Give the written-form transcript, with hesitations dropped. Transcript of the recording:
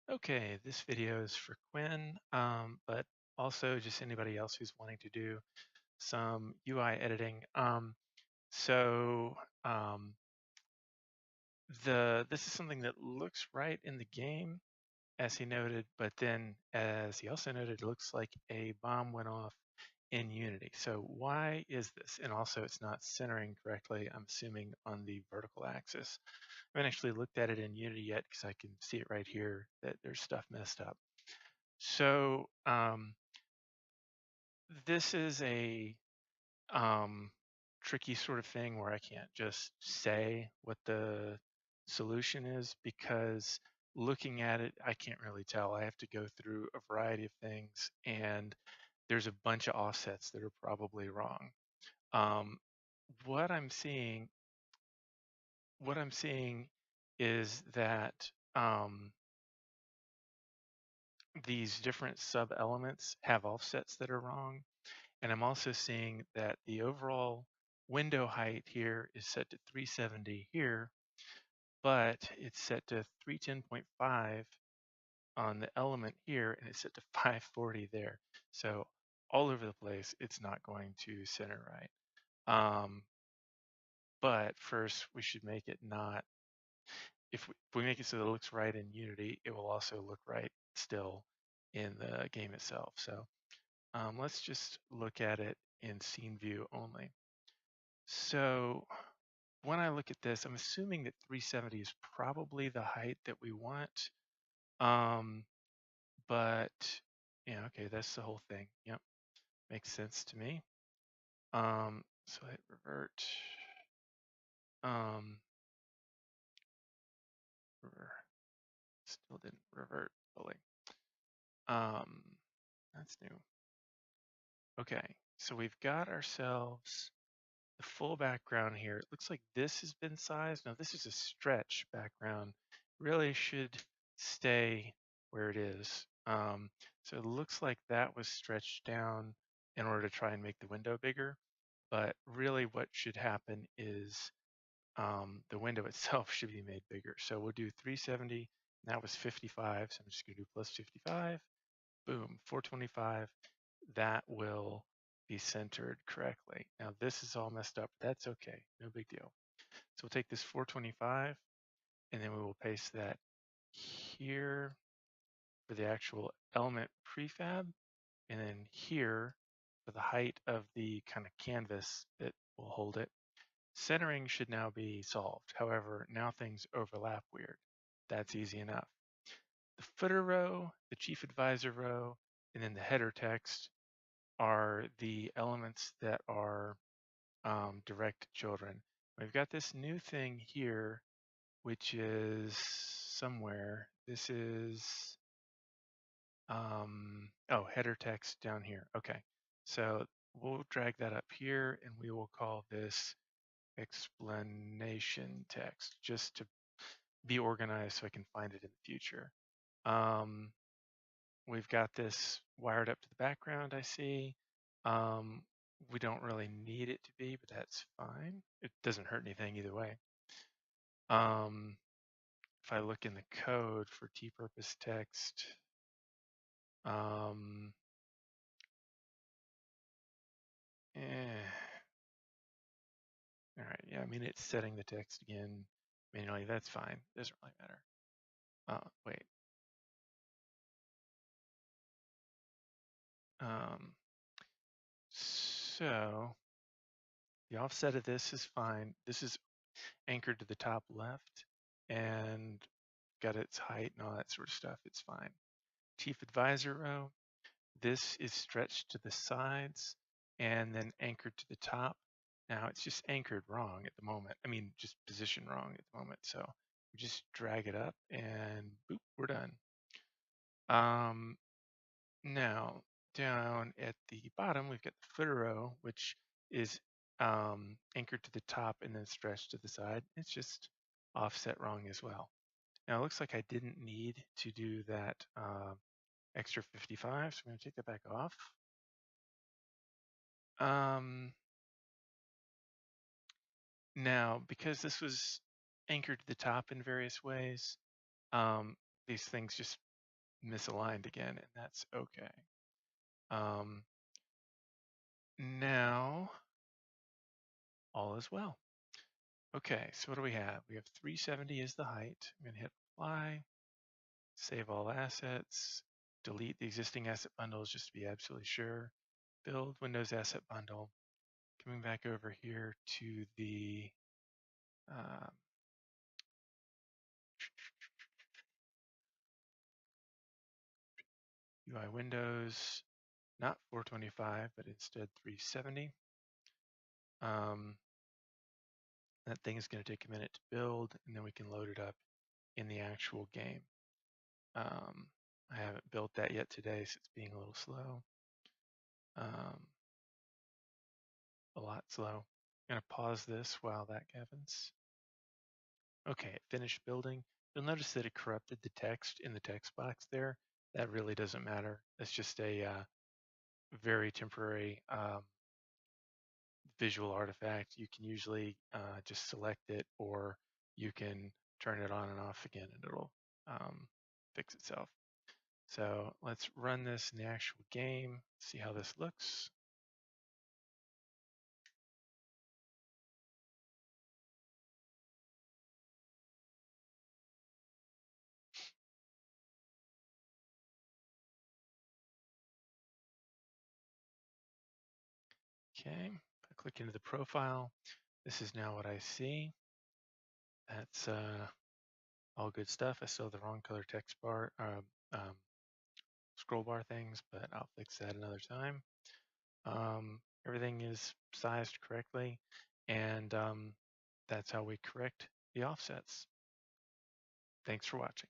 Okay, this video is for Quinn, but also just anybody else who's wanting to do some UI editing. So um, this is something that looks right in the game, as he noted, but then as he also noted, it looks like a bomb went off in Unity. So why is this? And also it's not centering correctly, I'm assuming, on the vertical axis. I haven't actually looked at it in Unity yet because I can see it right here that there's stuff messed up. So this is a um, tricky sort of thing where I can't just say what the solution is because looking at it, I can't really tell. I have to go through a variety of things, and there's a bunch of offsets that are probably wrong. Um, what I'm seeing, what I'm seeing is that these different sub elements have offsets that are wrong. And I'm also seeing that the overall window height here is set to 370 here, but it's set to 310.5 on the element here, and it's set to 540 there. So all over the place, it's not going to center right. But first, we should make it not, if we make it so that it looks right in Unity, it will also look right still in the game itself. So let's just look at it in scene view only. So when I look at this, I'm assuming that 370 is probably the height that we want. Um, but yeah, okay, that's the whole thing. Yep, makes sense to me. So hit revert. Um, Still didn't revert fully. Um, that's new. Okay, so we've got ourselves the full background here. It looks like this has been sized. Now this is a stretch background. Really should stay where it is. So it looks like that was stretched down in order to try and make the window bigger. But really what should happen is the window itself should be made bigger. So we'll do 370. That was 55. So I'm just going to do plus 55. Boom, 425. That will be centered correctly. Now this is all messed up. That's okay, no big deal. So we'll take this 425 and then we will paste that here for the actual element prefab, and then here for the height of the kind of canvas that will hold it. Centering should now be solved. However, now things overlap weird. That's easy enough. The footer row, the chief advisor row, and then the header text are the elements that are direct children. We've got this new thing here, which is somewhere. This is, oh, header text down here. Okay, so we'll drag that up here and we will call this explanation text just to be organized so I can find it in the future. We've got this wired up to the background, I see. We don't really need it to be, but that's fine. It doesn't hurt anything either way. If I look in the code for t-purpose text, all right, yeah, I mean, it's setting the text again manually. That's fine. Doesn't really matter. Wait. So the offset of this is fine. This is anchored to the top left and got its height and all that sort of stuff. It's fine. Chief advisor row, this is stretched to the sides and then anchored to the top. Now it's just anchored wrong at the moment. I mean, just positioned wrong at the moment. So we just drag it up and boop, we're done. Now down at the bottom, we've got the footer row, which is anchored to the top and then stretched to the side. It's just offset wrong as well. Now it looks like I didn't need to do that extra 55, so I'm going to take that back off. Now, because this was anchored to the top in various ways, these things just misaligned again, and that's okay. Now, all is well. Okay, so what do we have? We have 370 is the height. I'm gonna hit apply, save all assets, delete the existing asset bundles just to be absolutely sure. Build Windows Asset Bundle. Coming back over here to the UI Windows, not 425, but instead 370. That thing is going to take a minute to build, and then we can load it up in the actual game. I haven't built that yet today, so it's being a little slow. A lot slow. I'm going to pause this while that happens. Okay, it finished building. You'll notice that it corrupted the text in the text box there. That really doesn't matter. That's just a very temporary visual artifact. You can usually just select it, or you can turn it on and off again, and it'll fix itself. So let's run this in the actual game, see how this looks. Okay, I click into the profile. This is now what I see. That's all good stuff. I still have the wrong color text bar, scroll bar things, but I'll fix that another time. Everything is sized correctly, and that's how we correct the offsets. Thanks for watching.